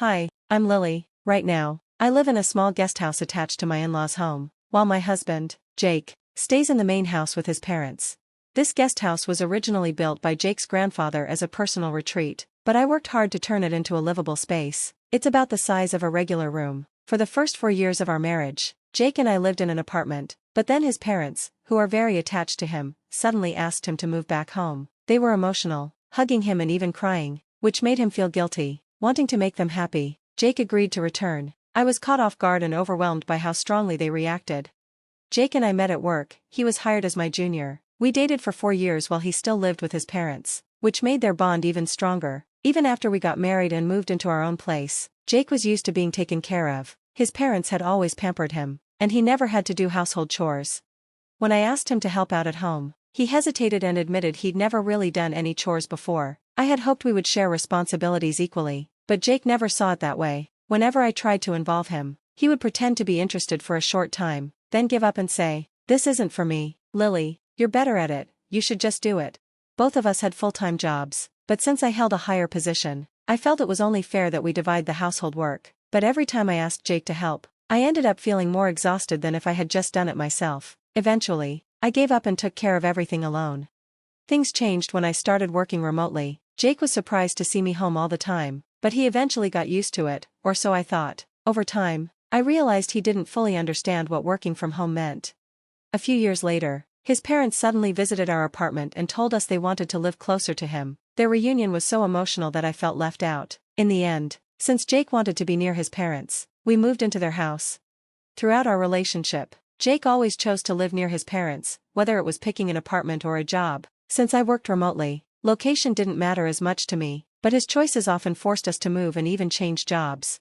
Hi, I'm Lily. Right now, I live in a small guest house attached to my in-laws' home, while my husband, Jake, stays in the main house with his parents. This guest house was originally built by Jake's grandfather as a personal retreat, but I worked hard to turn it into a livable space. It's about the size of a regular room. For the first 4 years of our marriage, Jake and I lived in an apartment, but then his parents, who are very attached to him, suddenly asked him to move back home. They were emotional, hugging him and even crying, which made him feel guilty. Wanting to make them happy, Jake agreed to return. I was caught off guard and overwhelmed by how strongly they reacted. Jake and I met at work. He was hired as my junior. We dated for 4 years while he still lived with his parents, which made their bond even stronger. Even after we got married and moved into our own place, Jake was used to being taken care of. His parents had always pampered him, and he never had to do household chores. When I asked him to help out at home, he hesitated and admitted he'd never really done any chores before. I had hoped we would share responsibilities equally, but Jake never saw it that way. Whenever I tried to involve him, he would pretend to be interested for a short time, then give up and say, "This isn't for me, Lily, you're better at it, you should just do it." Both of us had full-time jobs, but since I held a higher position, I felt it was only fair that we divide the household work. But every time I asked Jake to help, I ended up feeling more exhausted than if I had just done it myself. Eventually, I gave up and took care of everything alone. Things changed when I started working remotely. Jake was surprised to see me home all the time, but he eventually got used to it, or so I thought. Over time, I realized he didn't fully understand what working from home meant. A few years later, his parents suddenly visited our apartment and told us they wanted to live closer to him. Their reunion was so emotional that I felt left out. In the end, since Jake wanted to be near his parents, we moved into their house. Throughout our relationship, Jake always chose to live near his parents, whether it was picking an apartment or a job. Since I worked remotely, location didn't matter as much to me, but his choices often forced us to move and even change jobs.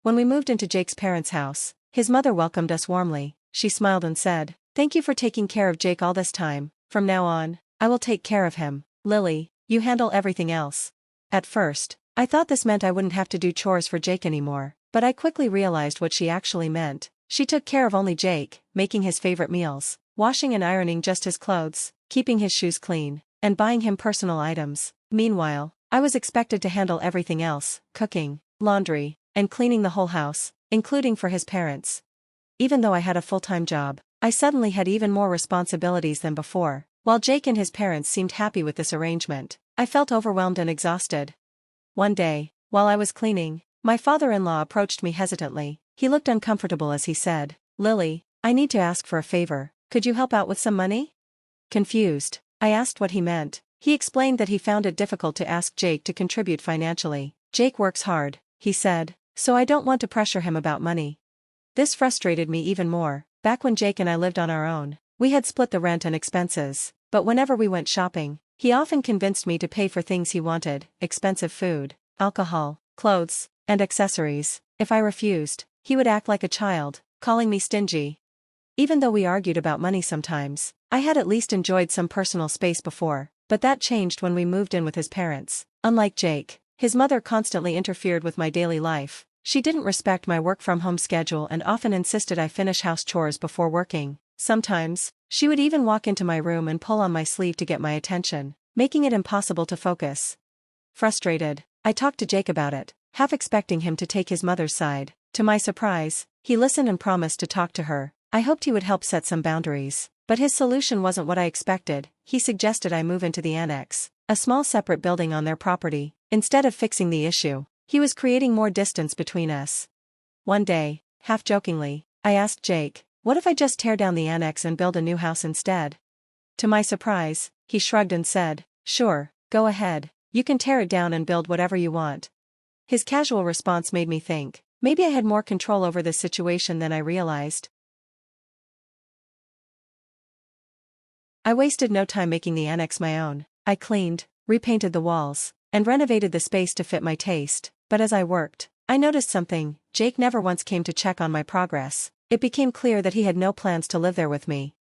When we moved into Jake's parents' house, his mother welcomed us warmly. She smiled and said, "Thank you for taking care of Jake all this time. From now on, I will take care of him. Lily, you handle everything else." At first, I thought this meant I wouldn't have to do chores for Jake anymore, but I quickly realized what she actually meant. She took care of only Jake, making his favorite meals, washing and ironing just his clothes, keeping his shoes clean, and buying him personal items. Meanwhile, I was expected to handle everything else: cooking, laundry, and cleaning the whole house, including for his parents. Even though I had a full-time job, I suddenly had even more responsibilities than before. While Jake and his parents seemed happy with this arrangement, I felt overwhelmed and exhausted. One day, while I was cleaning, my father-in-law approached me hesitantly. He looked uncomfortable as he said, "Lily, I need to ask for a favor. Could you help out with some money?" Confused, I asked what he meant. He explained that he found it difficult to ask Jake to contribute financially. "Jake works hard," he said, "so I don't want to pressure him about money." This frustrated me even more. Back when Jake and I lived on our own, we had split the rent and expenses, but whenever we went shopping, he often convinced me to pay for things he wanted: expensive food, alcohol, clothes, and accessories. If I refused, he would act like a child, calling me stingy. Even though we argued about money sometimes, I had at least enjoyed some personal space before, but that changed when we moved in with his parents. Unlike Jake, his mother constantly interfered with my daily life. She didn't respect my work-from-home schedule and often insisted I finish house chores before working. Sometimes, she would even walk into my room and pull on my sleeve to get my attention, making it impossible to focus. Frustrated, I talked to Jake about it, half expecting him to take his mother's side. To my surprise, he listened and promised to talk to her. I hoped he would help set some boundaries, but his solution wasn't what I expected. He suggested I move into the annex, a small separate building on their property. Instead of fixing the issue, he was creating more distance between us. One day, half jokingly, I asked Jake, "What if I just tear down the annex and build a new house instead?" To my surprise, he shrugged and said, "Sure, go ahead, you can tear it down and build whatever you want." His casual response made me think, maybe I had more control over this situation than I realized. I wasted no time making the annex my own. I cleaned, repainted the walls, and renovated the space to fit my taste. But as I worked, I noticed something. Jake never once came to check on my progress. It became clear that he had no plans to live there with me.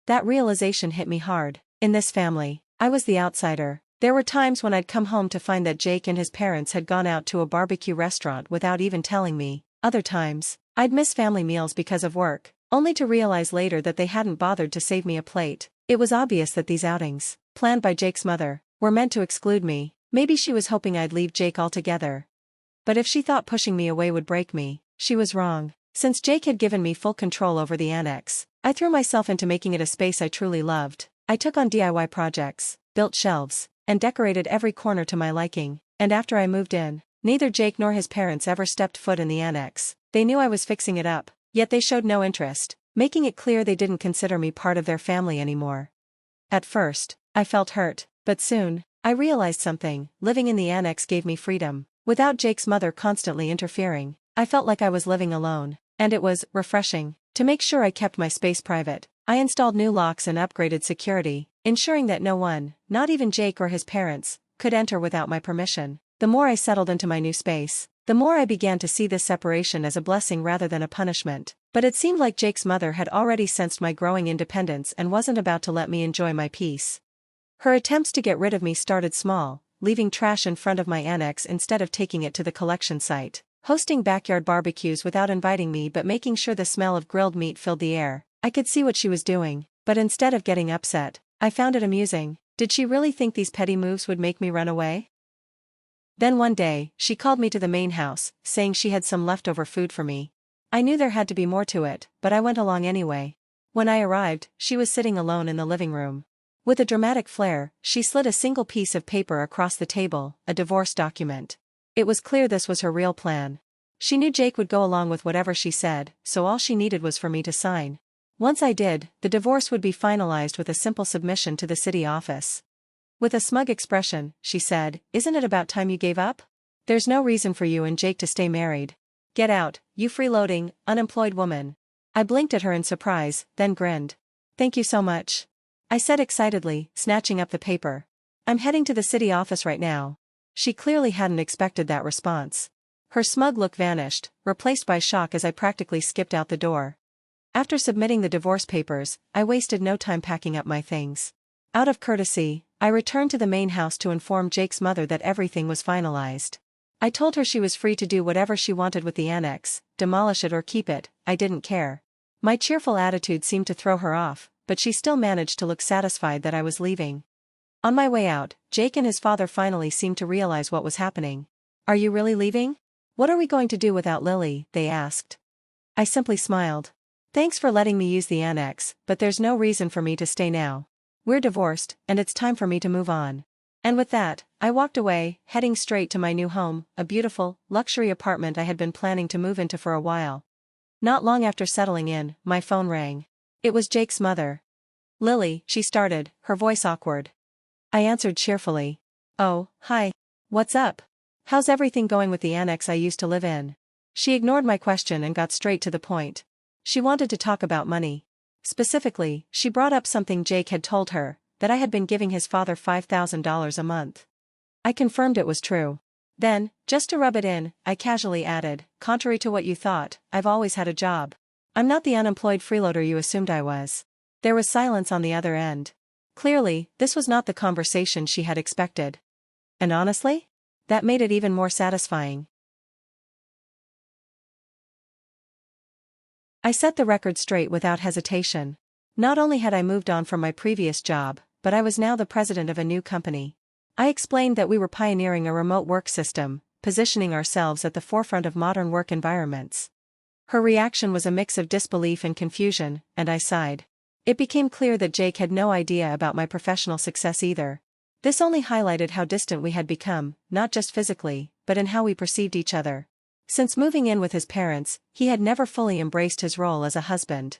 That realization hit me hard. In this family, I was the outsider. There were times when I'd come home to find that Jake and his parents had gone out to a barbecue restaurant without even telling me. Other times, I'd miss family meals because of work, only to realize later that they hadn't bothered to save me a plate. It was obvious that these outings, planned by Jake's mother, were meant to exclude me. Maybe she was hoping I'd leave Jake altogether. But if she thought pushing me away would break me, she was wrong. Since Jake had given me full control over the annex, I threw myself into making it a space I truly loved. I took on DIY projects, built shelves, and decorated every corner to my liking, and after I moved in, neither Jake nor his parents ever stepped foot in the annex. They knew I was fixing it up, yet they showed no interest, making it clear they didn't consider me part of their family anymore. At first, I felt hurt, but soon, I realized something. Living in the annex gave me freedom. Without Jake's mother constantly interfering, I felt like I was living alone, and it was refreshing. To make sure I kept my space private, I installed new locks and upgraded security, ensuring that no one, not even Jake or his parents, could enter without my permission. The more I settled into my new space, the more I began to see this separation as a blessing rather than a punishment. But it seemed like Jake's mother had already sensed my growing independence and wasn't about to let me enjoy my peace. Her attempts to get rid of me started small, leaving trash in front of my annex instead of taking it to the collection site, hosting backyard barbecues without inviting me but making sure the smell of grilled meat filled the air. I could see what she was doing, but instead of getting upset, I found it amusing. Did she really think these petty moves would make me run away? Then one day, she called me to the main house, saying she had some leftover food for me. I knew there had to be more to it, but I went along anyway. When I arrived, she was sitting alone in the living room. With a dramatic flair, she slid a single piece of paper across the table, a divorce document. It was clear this was her real plan. She knew Jake would go along with whatever she said, so all she needed was for me to sign. Once I did, the divorce would be finalized with a simple submission to the city office. With a smug expression, she said, "Isn't it about time you gave up? There's no reason for you and Jake to stay married. Get out, you freeloading, unemployed woman." I blinked at her in surprise, then grinned. "Thank you so much," I said excitedly, snatching up the paper. "I'm heading to the city office right now." She clearly hadn't expected that response. Her smug look vanished, replaced by shock as I practically skipped out the door. After submitting the divorce papers, I wasted no time packing up my things. Out of courtesy, I returned to the main house to inform Jake's mother that everything was finalized. I told her she was free to do whatever she wanted with the annex, demolish it or keep it, I didn't care. My cheerful attitude seemed to throw her off, but she still managed to look satisfied that I was leaving. On my way out, Jake and his father finally seemed to realize what was happening. "Are you really leaving? What are we going to do without Lily?" they asked. I simply smiled. "Thanks for letting me use the annex, but there's no reason for me to stay now. We're divorced, and it's time for me to move on." And with that, I walked away, heading straight to my new home, a beautiful, luxury apartment I had been planning to move into for a while. Not long after settling in, my phone rang. It was Jake's mother. "Lily," she started, her voice awkward. I answered cheerfully. "Oh, hi. What's up? How's everything going with the annex I used to live in?" She ignored my question and got straight to the point. She wanted to talk about money. Specifically, she brought up something Jake had told her, that I had been giving his father $5,000 a month. I confirmed it was true. Then, just to rub it in, I casually added, "Contrary to what you thought, I've always had a job. I'm not the unemployed freeloader you assumed I was." There was silence on the other end. Clearly, this was not the conversation she had expected. And honestly, that made it even more satisfying. I set the record straight without hesitation. Not only had I moved on from my previous job, but I was now the president of a new company. I explained that we were pioneering a remote work system, positioning ourselves at the forefront of modern work environments. Her reaction was a mix of disbelief and confusion, and I sighed. It became clear that Jake had no idea about my professional success either. This only highlighted how distant we had become, not just physically, but in how we perceived each other. Since moving in with his parents, he had never fully embraced his role as a husband.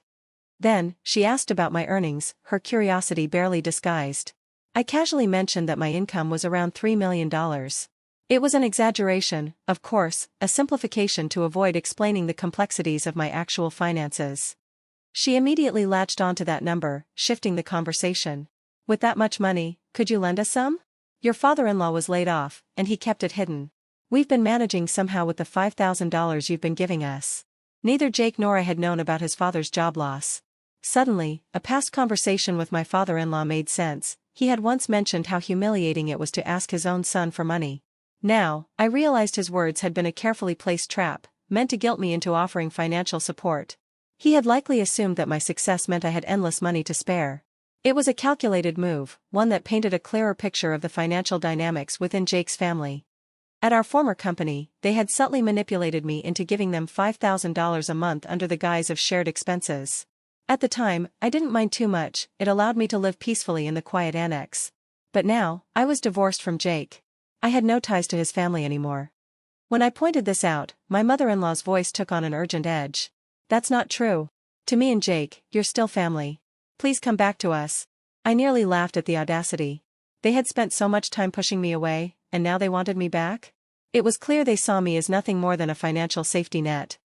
Then, she asked about my earnings, her curiosity barely disguised. I casually mentioned that my income was around $3 million. It was an exaggeration, of course, a simplification to avoid explaining the complexities of my actual finances. She immediately latched onto that number, shifting the conversation. "With that much money, could you lend us some? Your father-in-law was laid off, and he kept it hidden. We've been managing somehow with the $5,000 you've been giving us." Neither Jake nor I had known about his father's job loss. Suddenly, a past conversation with my father-in-law made sense. He had once mentioned how humiliating it was to ask his own son for money. Now, I realized his words had been a carefully placed trap, meant to guilt me into offering financial support. He had likely assumed that my success meant I had endless money to spare. It was a calculated move, one that painted a clearer picture of the financial dynamics within Jake's family. At our former company, they had subtly manipulated me into giving them $5,000 a month under the guise of shared expenses. At the time, I didn't mind too much, it allowed me to live peacefully in the quiet annex. But now, I was divorced from Jake. I had no ties to his family anymore. When I pointed this out, my mother-in-law's voice took on an urgent edge. That's not true. To me and Jake, you're still family. Please come back to us. I nearly laughed at the audacity. They had spent so much time pushing me away, and now they wanted me back? It was clear they saw me as nothing more than a financial safety net.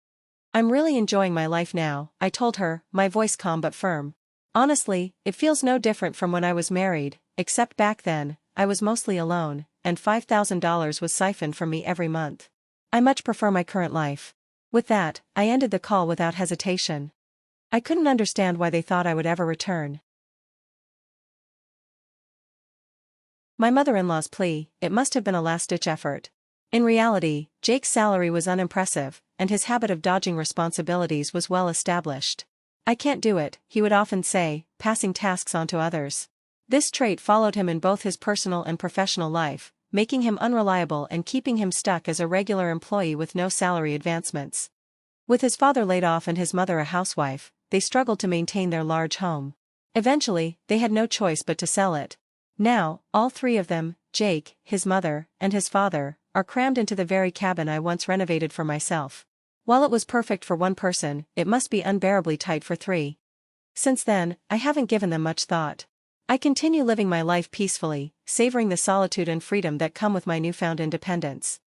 I'm really enjoying my life now, I told her, my voice calm but firm. Honestly, it feels no different from when I was married, except back then, I was mostly alone, and $5,000 was siphoned from me every month. I much prefer my current life. With that, I ended the call without hesitation. I couldn't understand why they thought I would ever return. My mother-in-law's plea, it must have been a last-ditch effort. In reality, Jake's salary was unimpressive, and his habit of dodging responsibilities was well established. I can't do it, he would often say, passing tasks on to others. This trait followed him in both his personal and professional life, making him unreliable and keeping him stuck as a regular employee with no salary advancements. With his father laid off and his mother a housewife, they struggled to maintain their large home. Eventually, they had no choice but to sell it. Now, all three of them, Jake, his mother, and his father, are crammed into the very cabin I once renovated for myself. While it was perfect for one person, it must be unbearably tight for three. Since then, I haven't given them much thought. I continue living my life peacefully, savoring the solitude and freedom that come with my newfound independence.